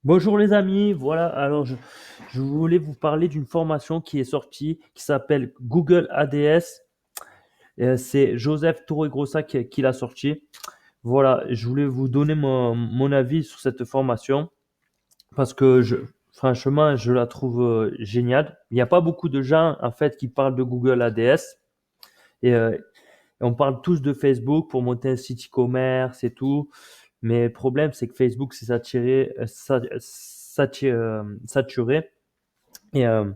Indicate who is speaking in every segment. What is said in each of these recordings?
Speaker 1: Bonjour les amis, voilà, je voulais vous parler d'une formation qui est sortie, qui s'appelle Google ADS. C'est Joseph Torregrossa qui l'a sorti. Voilà, je voulais vous donner mon avis sur cette formation parce que franchement, je la trouve géniale. Il n'y a pas beaucoup de gens en fait qui parlent de Google ADS et on parle tous de Facebook pour monter un site e-commerce et tout. Mais le problème, c'est que Facebook s'est saturé et, euh,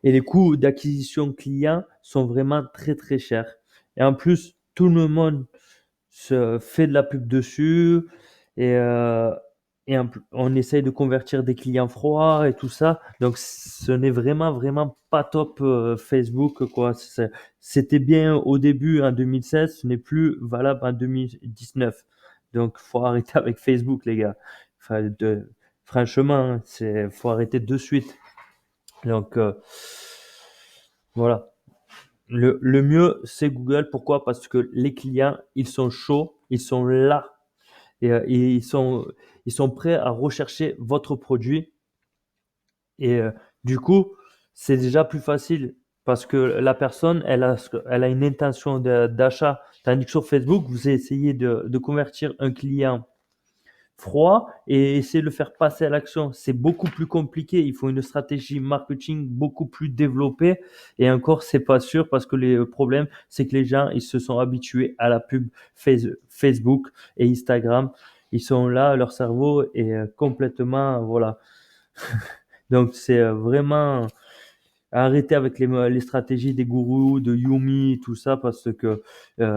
Speaker 1: et les coûts d'acquisition client sont vraiment très très chers. Et en plus, tout le monde se fait de la pub dessus et, on essaye de convertir des clients froids et tout ça. Donc, ce n'est vraiment vraiment pas top Facebook quoi. C'était bien au début en 2016, ce n'est plus valable en 2019. Donc, faut arrêter avec Facebook, les gars. Enfin, franchement, hein, faut arrêter de suite. Donc, voilà. Le mieux, c'est Google. Pourquoi? Parce que les clients, ils sont chauds, ils sont là et ils sont prêts à rechercher votre produit. Et du coup, c'est déjà plus facile parce que la personne, elle a une intention d'achat. Tandis que sur Facebook, vous essayez de convertir un client froid et essayer de le faire passer à l'action. C'est beaucoup plus compliqué. Il faut une stratégie marketing beaucoup plus développée. Et encore, c'est pas sûr parce que le problème, c'est que les gens, ils se sont habitués à la pub Facebook et Instagram. Ils sont là, leur cerveau est complètement, voilà. Donc, c'est vraiment arrêter avec les stratégies des gourous, de Yumi, tout ça, parce que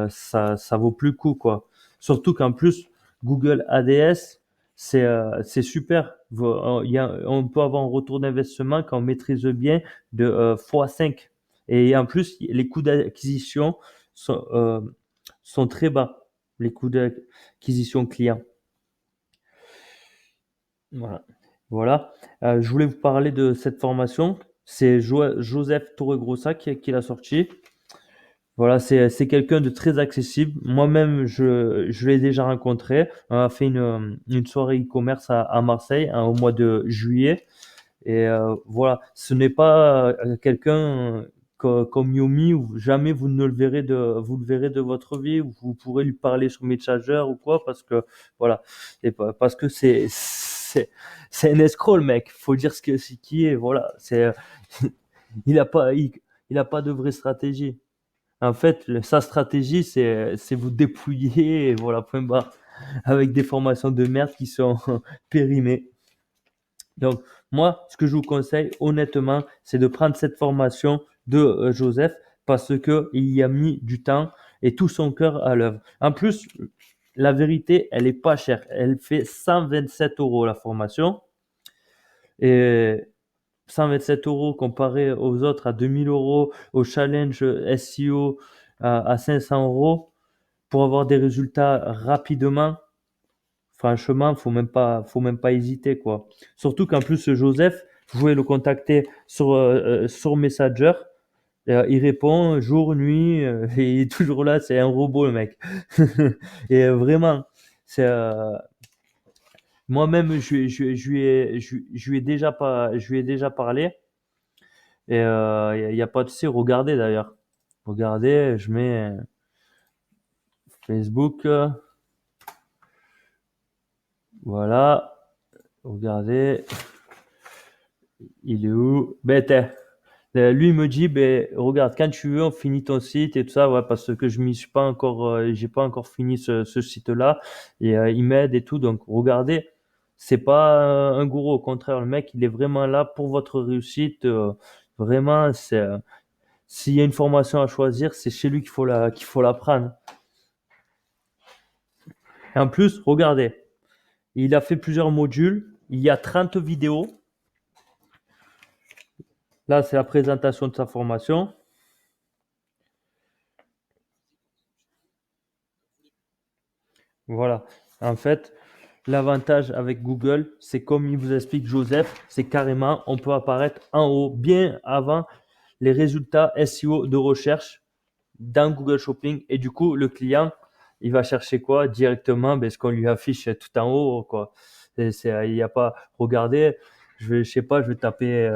Speaker 1: ça vaut plus le coup, quoi. Surtout qu'en plus, Google ADS, c'est super. On peut avoir un retour d'investissement quand on maîtrise bien de x5. Et en plus, les coûts d'acquisition sont très bas, les coûts d'acquisition client. Voilà. Voilà. Je voulais vous parler de cette formation. C'est Joseph Torregrossa qui l'a sorti. Voilà, c'est quelqu'un de très accessible. Moi-même, je l'ai déjà rencontré. On a fait une soirée e-commerce à Marseille hein, au mois de juillet. Et voilà, ce n'est pas quelqu'un comme Yomi où jamais vous le verrez de votre vie, où vous pourrez lui parler sur Messenger ou quoi, parce que voilà, parce que c'est un escroc le mec. Faut dire ce qui est. Voilà, il a pas il a pas de vraie stratégie. En fait, sa stratégie c'est vous dépouiller et voilà point barre avec des formations de merde qui sont périmées. Donc, moi, ce que je vous conseille, honnêtement, c'est de prendre cette formation de Joseph parce que il y a mis du temps et tout son cœur à l'œuvre. En plus, la vérité, elle est pas chère. Elle fait 127 euros la formation et 127 euros comparé aux autres à 2000 euros, au challenge SEO à 500 euros pour avoir des résultats rapidement. Franchement, faut même pas hésiter, quoi. Surtout qu'en plus, ce Joseph, vous pouvez le contacter sur Messenger. Il répond jour, nuit, et il est toujours là. C'est un robot, le mec. Et vraiment, c'est, moi-même, je lui ai déjà pas, je lui ai déjà parlé. Et il y a pas de souci. Regardez d'ailleurs. Regardez, je mets Facebook. Voilà. Regardez. Il est où? Ben, lui il me dit, ben, regarde, quand tu veux, on finit ton site et tout ça, ouais, parce que je m'y suis pas encore, j'ai pas encore fini ce site-là, et il m'aide et tout, donc regardez, c'est pas un gourou, au contraire, le mec, il est vraiment là pour votre réussite, vraiment, s'il y a une formation à choisir, c'est chez lui qu'il faut la prendre. Et en plus, regardez, il a fait plusieurs modules, il y a 30 vidéos, là, c'est la présentation de sa formation. Voilà. En fait, l'avantage avec Google, c'est comme il vous explique Joseph, c'est carrément, on peut apparaître en haut, bien avant les résultats SEO de recherche dans Google Shopping. Et du coup, le client, il va chercher quoi? Directement, ben, ce qu'on lui affiche tout en haut, quoi. Il n'y a pas. Regardez, je sais pas, je vais taper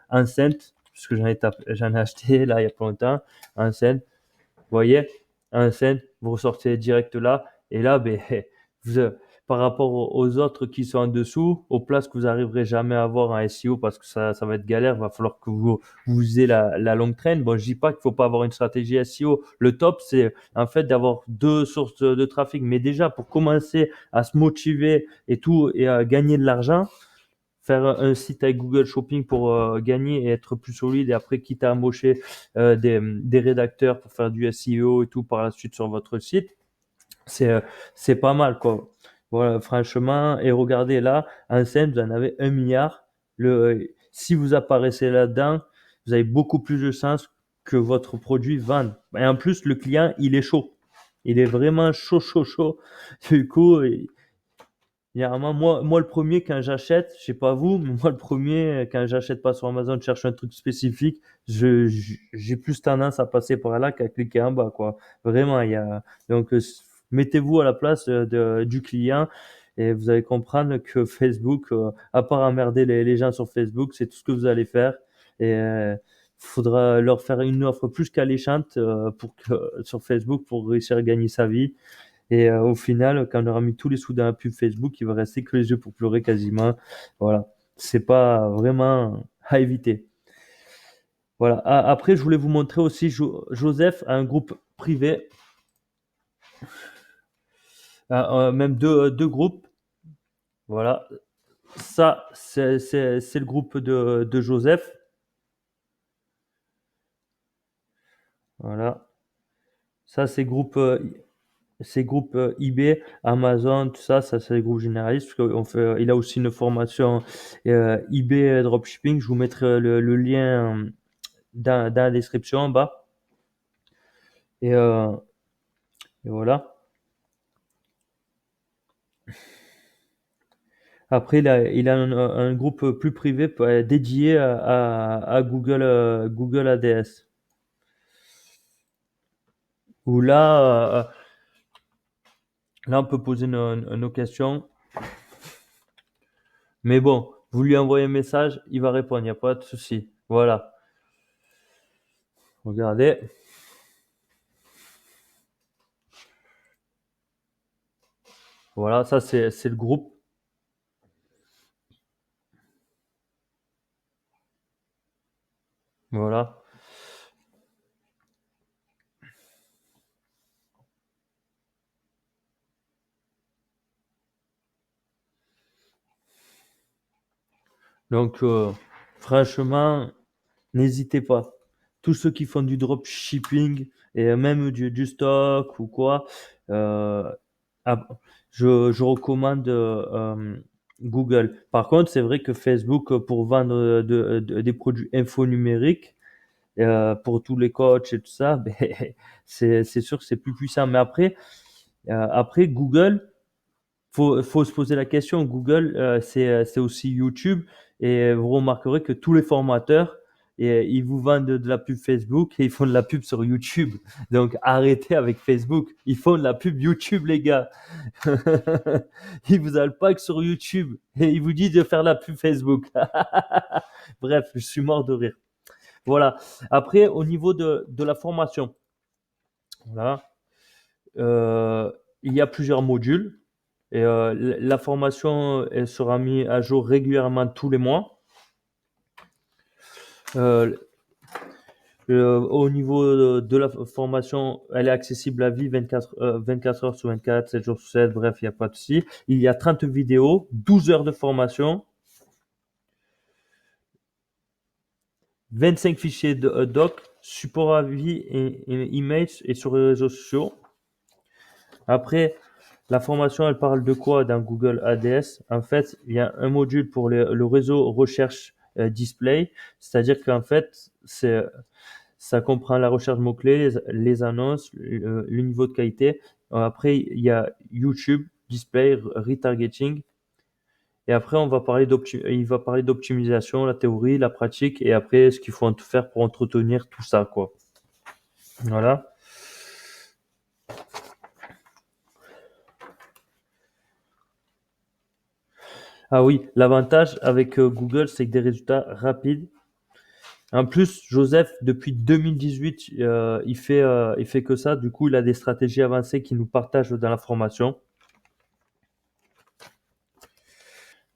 Speaker 1: Enceinte, parce que j'en ai acheté là il y a pas longtemps. Enceinte, vous voyez, Enceinte, vous ressortez direct là, et là, ben, vous, par rapport aux autres qui sont en dessous, aux places que vous arriverez jamais à avoir en SEO parce que ça va être galère, va falloir que vous usez la longue traîne. Bon, je dis pas qu'il faut pas avoir une stratégie SEO. Le top, c'est en fait d'avoir deux sources de trafic. Mais déjà, pour commencer à se motiver et tout, et à gagner de l'argent, faire un site avec Google Shopping pour gagner et être plus solide et après quitte à embaucher des rédacteurs pour faire du SEO et tout par la suite sur votre site, c'est euh, c'est pas mal quoi. Voilà, franchement, et regardez là, en scène, vous en avez 1 milliard. Si vous apparaissez là-dedans, vous avez beaucoup plus de chances que votre produit vende. Et en plus, le client, il est chaud. Il est vraiment chaud, chaud, chaud. Du coup, généralement, moi, le premier, quand j'achète, je sais pas vous, mais moi, le premier, quand j'achète pas sur Amazon, je cherche un truc spécifique, j'ai plus tendance à passer par là qu'à cliquer en bas, quoi. Vraiment, donc, mettez-vous à la place du client et vous allez comprendre que Facebook, à part emmerder les gens sur Facebook, c'est tout ce que vous allez faire. Et, faudra leur faire une offre plus qu'alléchante, sur Facebook pour réussir à gagner sa vie. Et au final, quand on aura mis tous les sous dans la pub Facebook, il va rester que les yeux pour pleurer quasiment. Voilà, c'est pas vraiment à éviter. Voilà. Après, je voulais vous montrer aussi Joseph a un groupe privé, même deux groupes. Voilà. Ça, c'est le groupe de Joseph. Voilà. Ça, c'est groupe eBay, Amazon, tout ça, ça c'est les groupes généralistes. Parce il a aussi une formation eBay dropshipping. Je vous mettrai le lien dans la description en bas. Et, euh, et voilà. Après, il a un groupe plus privé dédié à Google, Google ADS. Où là, on peut poser nos questions. Mais bon, vous lui envoyez un message, il va répondre, il n'y a pas de souci. Voilà. Regardez. Voilà, ça c'est le groupe. Voilà. Donc, franchement, n'hésitez pas. Tous ceux qui font du dropshipping et même du stock ou quoi, euh, ah, je recommande Google. Par contre, c'est vrai que Facebook, pour vendre des produits infonumériques, pour tous les coachs et tout ça, ben, c'est sûr que c'est plus puissant. Mais après Google, faut se poser la question. Google, c'est aussi YouTube. Et vous remarquerez que tous les formateurs, ils vous vendent de la pub Facebook et ils font de la pub sur YouTube. Donc arrêtez avec Facebook. Ils font de la pub YouTube, les gars. Ils vous appellent pas que sur YouTube. Et ils vous disent de faire de la pub Facebook. Bref, je suis mort de rire. Voilà. Après, au niveau de la formation, voilà. Euh, il y a plusieurs modules. Et la formation, elle sera mise à jour régulièrement tous les mois. Euh, Au niveau de la formation, elle est accessible à vie 24 heures sur 24, 7 jours sur 7, bref, il n'y a pas de souci. Il y a 30 vidéos, 12 heures de formation, 25 fichiers doc, support à vie et emails et sur les réseaux sociaux. Après, la formation, elle parle de quoi dans Google ADS? En fait, il y a un module pour le réseau recherche display, c'est-à-dire qu'en fait, ça comprend la recherche mots-clés, les annonces, le niveau de qualité. Après, il y a YouTube, display, retargeting. Et après, il va parler d'optimisation, la théorie, la pratique, et après, ce qu'il faut faire pour entretenir tout ça, quoi. Voilà. Ah oui, l'avantage avec Google, c'est que des résultats rapides. En plus, Joseph, depuis 2018, il fait que ça. Du coup, il a des stratégies avancées qu'il nous partage dans la formation.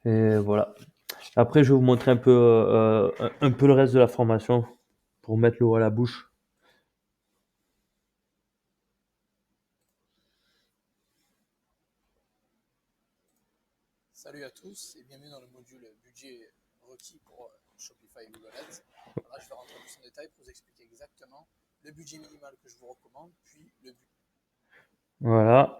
Speaker 1: Et voilà. Après, je vais vous montrer un peu le reste de la formation pour mettre l'eau à la bouche.
Speaker 2: Salut à tous et bienvenue dans le module budget requis pour Shopify et Google Ads. Là, je vais rentrer plus en détail pour vous expliquer exactement le budget minimal que je vous recommande, puis le budget.
Speaker 1: Voilà.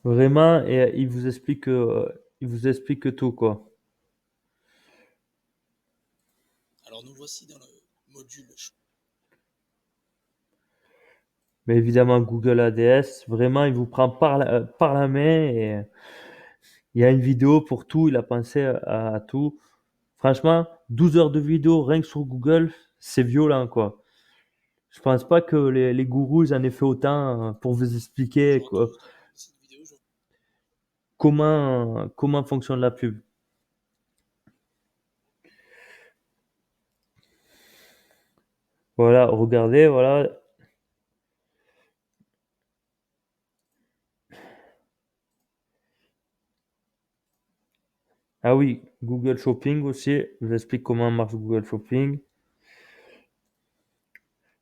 Speaker 1: Vraiment, et il vous explique tout, quoi.
Speaker 2: Alors, nous voici dans le module.
Speaker 1: Mais évidemment, Google ADS, vraiment, il vous prend par la main et il y a une vidéo pour tout. Il a pensé à tout. Franchement, 12 heures de vidéo rien que sur Google, c'est violent, quoi. Je pense pas que les gourous ils en aient fait autant pour vous
Speaker 2: Je
Speaker 1: expliquer
Speaker 2: retourne dans cette vidéo.
Speaker 1: comment fonctionne la pub. Voilà, regardez, voilà. Ah oui, Google Shopping aussi. Je vous explique comment marche Google Shopping.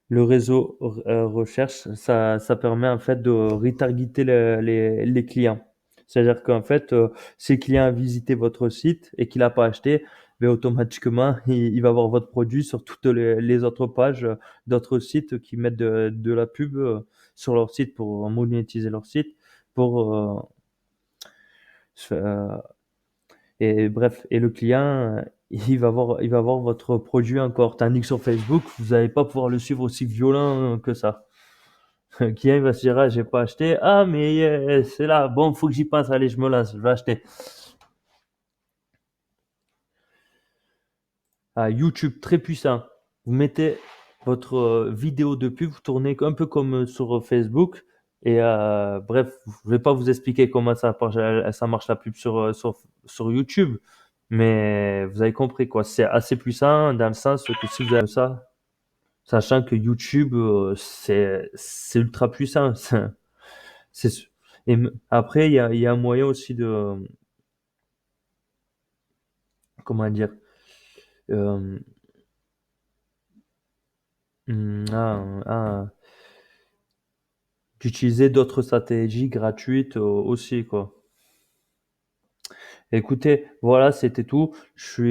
Speaker 1: Le réseau recherche, ça permet en fait de retargeter les clients. C'est-à-dire qu'en fait, si le client a visité votre site et qu'il n'a pas acheté, ben, automatiquement, il va voir votre produit sur toutes les autres pages d'autres sites qui mettent de la pub sur leur site pour monétiser leur site, pour euh, et bref, et le client, il va voir votre produit encore. Tandis que sur Facebook, vous n'allez pas pouvoir le suivre aussi violent que ça. Le client il va se dire, ah, j'ai pas acheté. Ah, mais c'est là. Bon, faut que j'y pense. Allez, je me lance, je vais acheter. Ah, YouTube, très puissant. Vous mettez votre vidéo de pub, vous tournez un peu comme sur Facebook. Et bref, je vais pas vous expliquer comment ça marche la pub sur YouTube. Mais vous avez compris quoi. C'est assez puissant dans le sens que si vous avez ça, sachant que YouTube, c'est ultra puissant. C'est- Après, il y a un moyen aussi de, comment dire, euh, d'utiliser d'autres stratégies gratuites aussi, quoi. Écoutez, voilà, c'était tout. Je suis